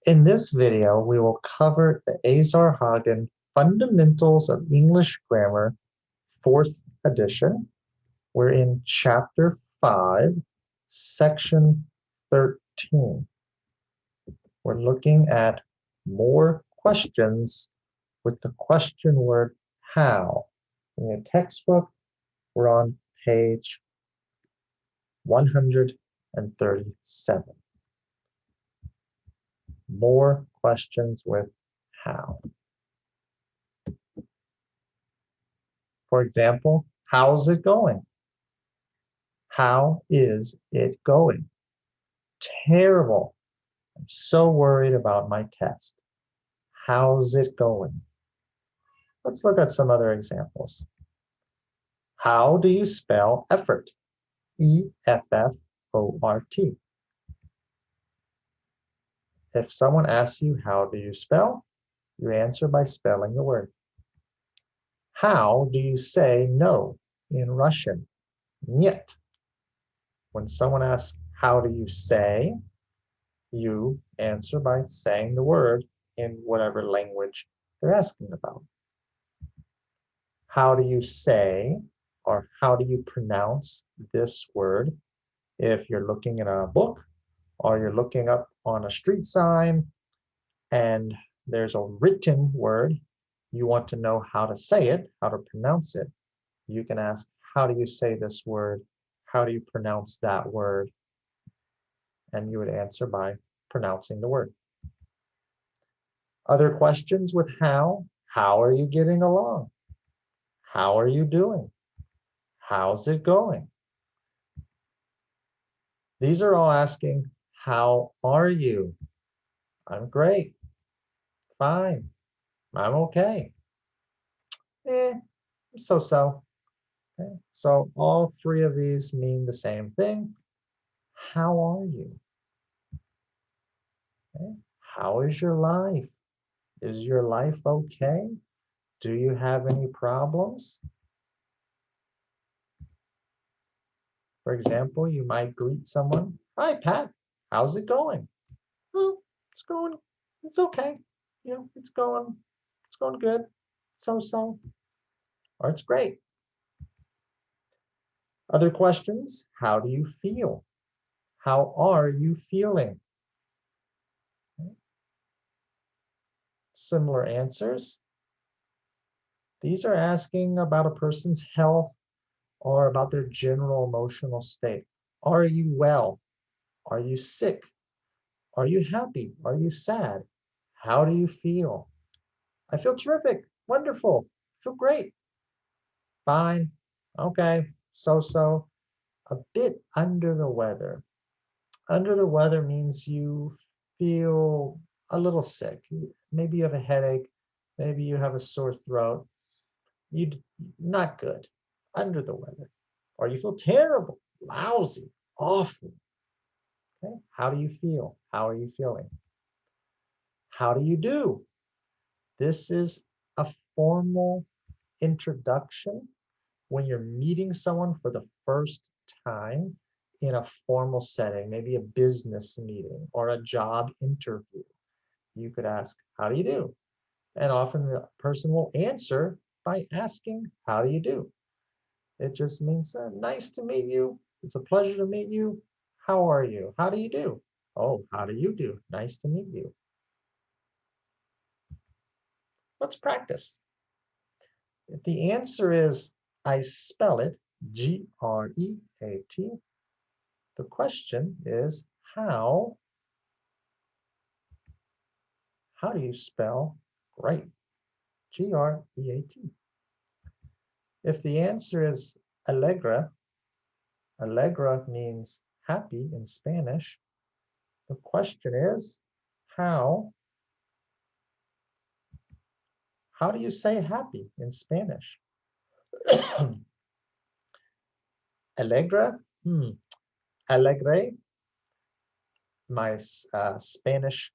In this video, we will cover the Azar-Hagen Fundamentals of English Grammar, 4th edition. We're in Chapter 5, Section 13. We're looking at more questions with the question word how. In your textbook, we're on page 137. More questions with how. For example, how's it going? How is it going? Terrible. I'm so worried about my test. How's it going? Let's look at some other examples. How do you spell effort? E-F-F-O-R-T. If someone asks you, how do you spell? You answer by spelling the word. How do you say no in Russian? Нет. When someone asks, how do you say? You answer by saying the word in whatever language they're asking about. How do you say, or how do you pronounce this word? If you're looking in a book or you're looking up on a street sign and there's a written word, you want to know how to say it, how to pronounce it. You can ask, how do you say this word? How do you pronounce that word? And you would answer by pronouncing the word. Other questions with how? How are you getting along? How are you doing? How's it going? These are all asking, how are you? I'm great. Fine. I'm okay. So-so. Okay. So all three of these mean the same thing. How are you? Okay. How is your life? Is your life okay? Do you have any problems? For example, you might greet someone. Hi, Pat. How's it going? Oh, it's okay. It's going good. So-so. Or it's great. Other questions? How do you feel? How are you feeling? Similar answers. These are asking about a person's health or about their general emotional state. Are you well? Are you sick? Are you happy? Are you sad? How do you feel? I feel terrific. Wonderful. I feel great. Fine. Okay. So-so. A bit under the weather. Under the weather means you feel a little sick. Maybe you have a headache. Maybe you have a sore throat. You not good. Under the weather. Or you feel terrible, lousy, awful. Okay? How do you feel? How are you feeling? How do you do? This is a formal introduction when you're meeting someone for the first time in a formal setting, maybe a business meeting or a job interview. You could ask, how do you do? And often the person will answer by asking, how do you do? It just means, nice to meet you. It's a pleasure to meet you. How are you? How do you do? Oh, how do you do? Nice to meet you. Let's practice. If the answer is, I spell it G-R-E-A-T, the question is, how do you spell great? G-R-E-A-T. If the answer is alegre, alegre means happy in Spanish. The question is, how do you say happy in Spanish? Alegre, alegre. My Spanish,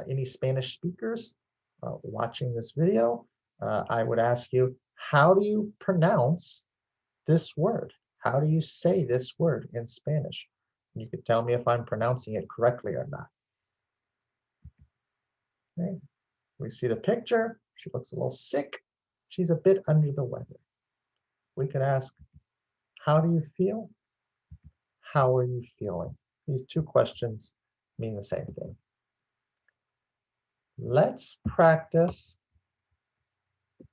any Spanish speakers watching this video, I would ask you, how do you pronounce this word? How do you say this word in Spanish? You could tell me if I'm pronouncing it correctly or not. Okay. We see the picture. She looks a little sick. She's a bit under the weather. We could ask, how do you feel? How are you feeling? These two questions mean the same thing. Let's practice a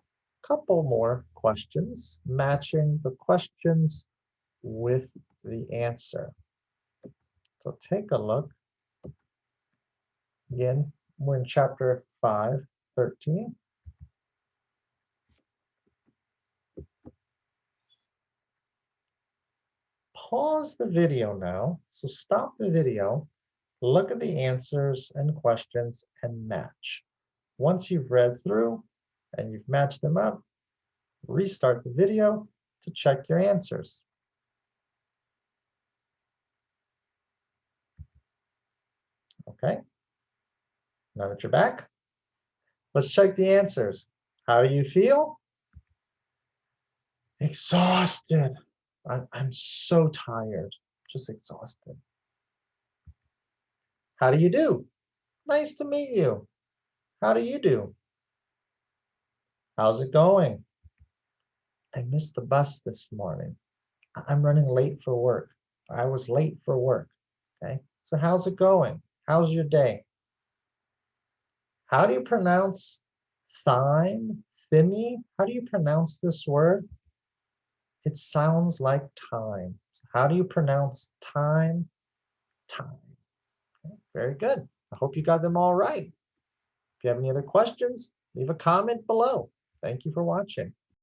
couple more questions, matching the questions with the answer. So take a look. Again, we're in chapter 5, 13. Pause the video now. So stop the video, look at the answers and questions and match. Once you've read through and you've matched them up, restart the video to check your answers. Okay, now that you're back, let's check the answers. How do you feel? Exhausted. I'm so tired, just exhausted. How do you do? Nice to meet you. How do you do? How's it going? I missed the bus this morning. I'm running late for work. I was late for work. Okay, so how's it going? How's your day? How do you pronounce thyme, thyme? How do you pronounce this word? It sounds like time. How do you pronounce time? Time. Okay, very good. I hope you got them all right. If you have any other questions, leave a comment below. Thank you for watching.